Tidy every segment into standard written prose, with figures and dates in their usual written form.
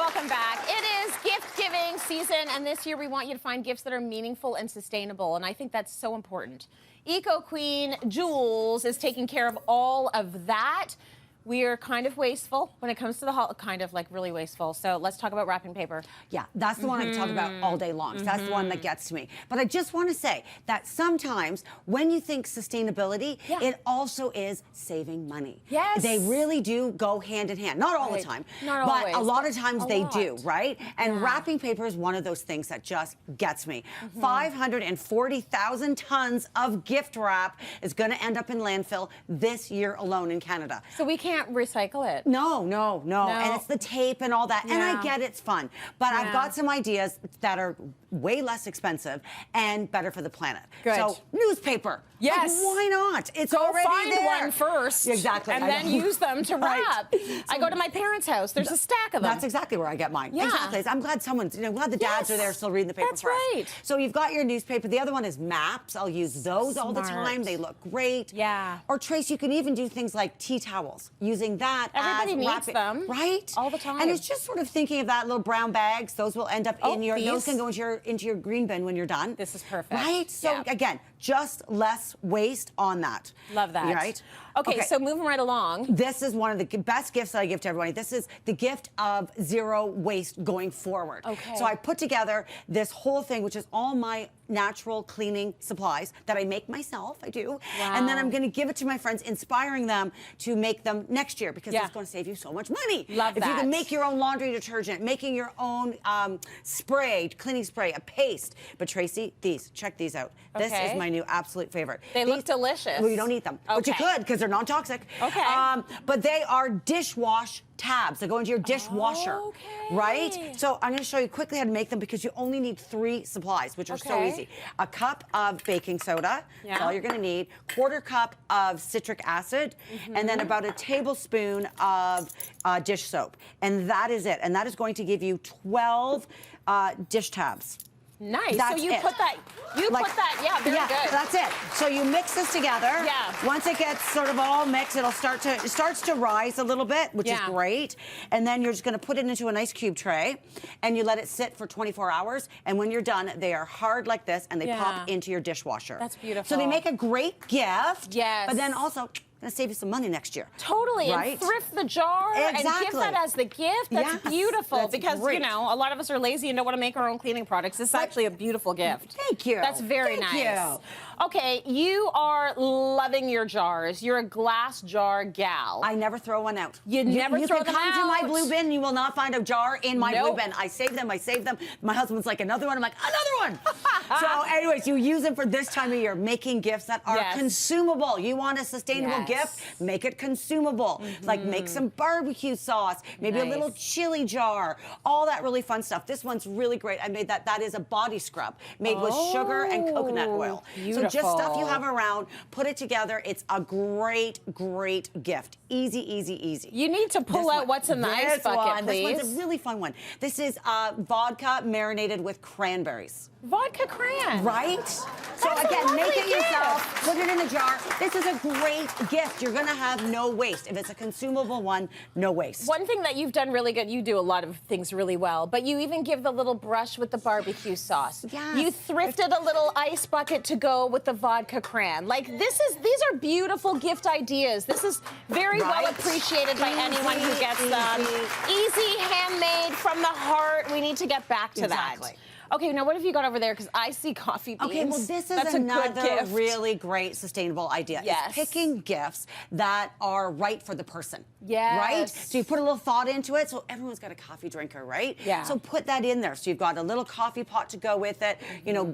welcome back. It is gift-giving season, and this year we want you to find gifts that are meaningful and sustainable, and I think that's so important. Eco Queen Jules is taking care of all of that. We are kind of wasteful when it comes to the kind of like really wasteful. So let's talk about wrapping paper. Yeah, that's the one I can talk about all day long. That's the one that gets to me. But I just want to say that sometimes when you think sustainability, it also is saving money. Yes. They really do go hand in hand. Not all the time, Not but always, a lot of times they do, right? And Yeah. wrapping paper is one of those things that just gets me. 540,000 tons of gift wrap is going to end up in landfill this year alone in Canada. So we can't recycle it. No. And it's the tape and all that. And I get it's fun. But I've got some ideas that are way less expensive and better for the planet. Good. So newspaper. Yes. Like, why not? It's Go already find there. one first. Exactly. And then use them to wrap. I go to my parents' house. There's a stack of them. That's exactly where I get mine. Yeah. Exactly. I'm glad someone's, glad the dads are there still reading the paper That's for us. right. So you've got your newspaper. The other one is maps. I'll use those all the time. They look great. Yeah. Or Trace, you can even do things like tea towels. Using that Everybody as needs wrapping. them. Right? All the time. And it's just sort of thinking of that little brown bags. Those will end up in your, those can go into your green bin when you're done. This is perfect. Right? So again, just less waste on that. Love that. Right? Okay, so moving right along. This is one of the best gifts that I give to everybody. This is the gift of zero waste going forward. Okay. So I put together this whole thing, which is all my natural cleaning supplies that I make myself. I do. Wow. And then I'm going to give it to my friends, inspiring them to make them next year because it's going to save you so much money. Love that. If you can make your own laundry detergent, making your own spray, cleaning spray, a paste. But Tracy, check these out. This is my new absolute favorite. They look delicious. Well, you don't eat them, but you could because they're non-toxic. Okay. But they are dishwash tabs that go into your dishwasher, right? So I'm going to show you quickly how to make them because you only need 3 supplies, which are so easy. A cup of baking soda, that's all you're going to need, 1/4 cup of citric acid, and then about a tablespoon of dish soap. And that is it. And that is going to give you 12 dish tabs. Nice. That's so you put that, very good. That's it. So you mix this together. Yeah. Once it gets sort of all mixed, it starts to rise a little bit, which is great. And then you're just going to put it into a nice cube tray, and you let it sit for 24 hours. And when you're done, they are hard like this, and they pop into your dishwasher. That's beautiful. So they make a great gift. Yes. But then also, going to save you some money next year. Totally, right? And thrift the jar and give that as the gift. That's beautiful that's because, great. a lot of us are lazy and don't want to make our own cleaning products. This is actually a beautiful gift. Thank you. That's very nice. nice. Okay, you are loving your jars. You're a glass jar gal. I never throw one out. You never throw them out. You can come to my blue bin. You will not find a jar in my blue bin. I save them. My husband's like, another one. I'm like, another one. So anyways, you use them for this time of year, making gifts that are consumable. You want a sustainable gift? Make it consumable. Like make some barbecue sauce, maybe a little chili jar, all that really fun stuff. This one's really great. I made that. That is a body scrub made with sugar and coconut oil. Beautiful. So just stuff you have around, put it together. It's a great, great gift. Easy, easy, easy. You need to pull out what's in the ice bucket, please. This one's a really fun one. This is vodka marinated with cranberries. Vodka cran. Right? So again, make it yourself, put it in a jar. This is a great gift. You're going to have no waste. If it's a consumable one, no waste. One thing that you've done really good, you do a lot of things really well, but you even give the little brush with the barbecue sauce. Yes. You thrifted a little ice bucket to go with the vodka cran. Like these are beautiful gift ideas. This is very well appreciated by anyone who gets them. Easy, handmade, from the heart. We need to get back to that. Okay, now what have you got over there? Because I see coffee beans. Okay, well, this is another really great sustainable idea. Yes. It's picking gifts that are right for the person. Yes. Right? So you put a little thought into it. So everyone's got a coffee drinker, right? Yeah. So put that in there. So you've got a little coffee pot to go with it.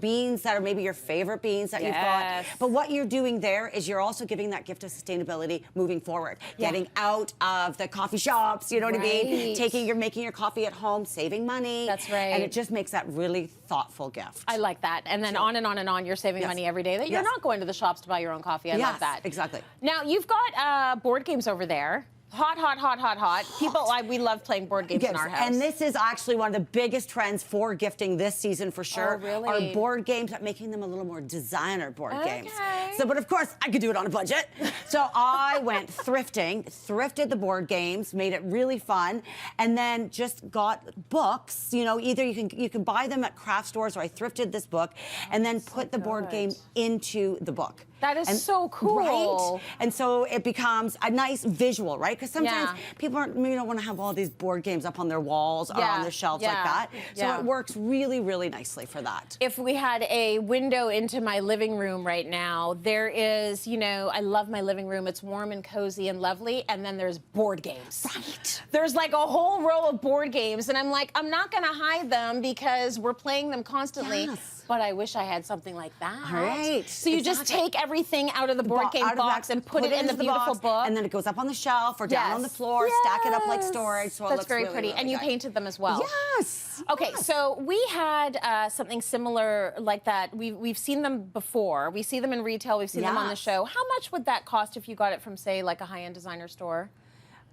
Beans that are maybe your favorite beans that you've got. But what you're doing there is you're also giving that gift of sustainability moving forward. Getting out of the coffee shops, you know what I mean? Making your coffee at home, saving money. That's right. And it just makes that really thoughtful gift. I like that. And then on and on and on, you're saving money every day. That you're not going to the shops to buy your own coffee. I love that. Exactly. Now, you've got board games over there. Hot, hot, hot, hot, hot. People, we love playing board games in our house. And this is actually one of the biggest trends for gifting this season for sure. Oh, really? Are board games, making them a little more designer board games. Okay. So, but of course, I could do it on a budget. So I went thrifting, thrifted the board games, made it really fun, and then just got books. You know, either you can buy them at craft stores, or I thrifted this book, and then put the board game into the book. That is so cool. Right? And so it becomes a nice visual, right? Because sometimes people don't want to have all these board games up on their walls or on their shelves like that. So it works really, really nicely for that. If we had a window into my living room right now, there is, you know, I love my living room. It's warm and cozy and lovely. And then there's board games. Right. There's like a whole row of board games. And I'm like, I'm not going to hide them because we're playing them constantly. Yes. But I wish I had something like that. All right. So you just take everything out of the board game box and put it in the beautiful book. And then it goes up on the shelf or down on the floor, stack it up like storage. So it looks very really, pretty. really and you good. painted them as well. Yes. Okay, so we had something similar like that. We've seen them before. We see them in retail. We've seen them on the show. How much would that cost if you got it from, say, like a high-end designer store?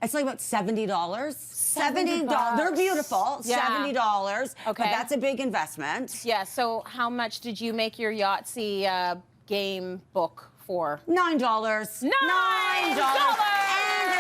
It's like about $70. $70. They're beautiful. $70. Okay. But that's a big investment. Yeah. So how much did you make your Yahtzee game book for? $9. $9. And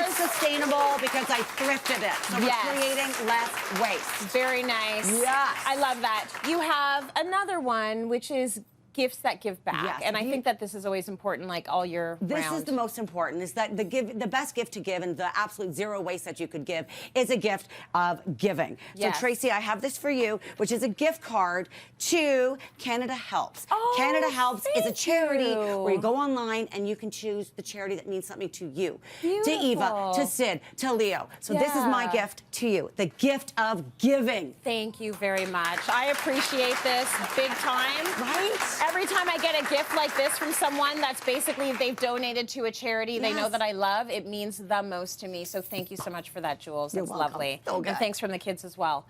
it's sustainable because I thrifted it. So we're creating less waste. Very nice. Yes. I love that. You have another one, which is gifts that give back. Yes, and I think that this is always important, like all year round. This is the most important, is that the best gift to give and the absolute zero waste that you could give is a gift of giving. Yes. So Tracy, I have this for you, which is a gift card to Canada Helps. Oh, Canada Helps is a charity you. where you go online and you can choose the charity that means something to you. Beautiful. To Eva, to Sid, to Leo. So this is my gift to you, the gift of giving. Thank you very much. I appreciate this big time. Right? Every time I get a gift like this from someone that's basically they've donated to a charity they know that I love, it means the most to me. So thank you so much for that, Jules. It's lovely. So good. And thanks from the kids as well.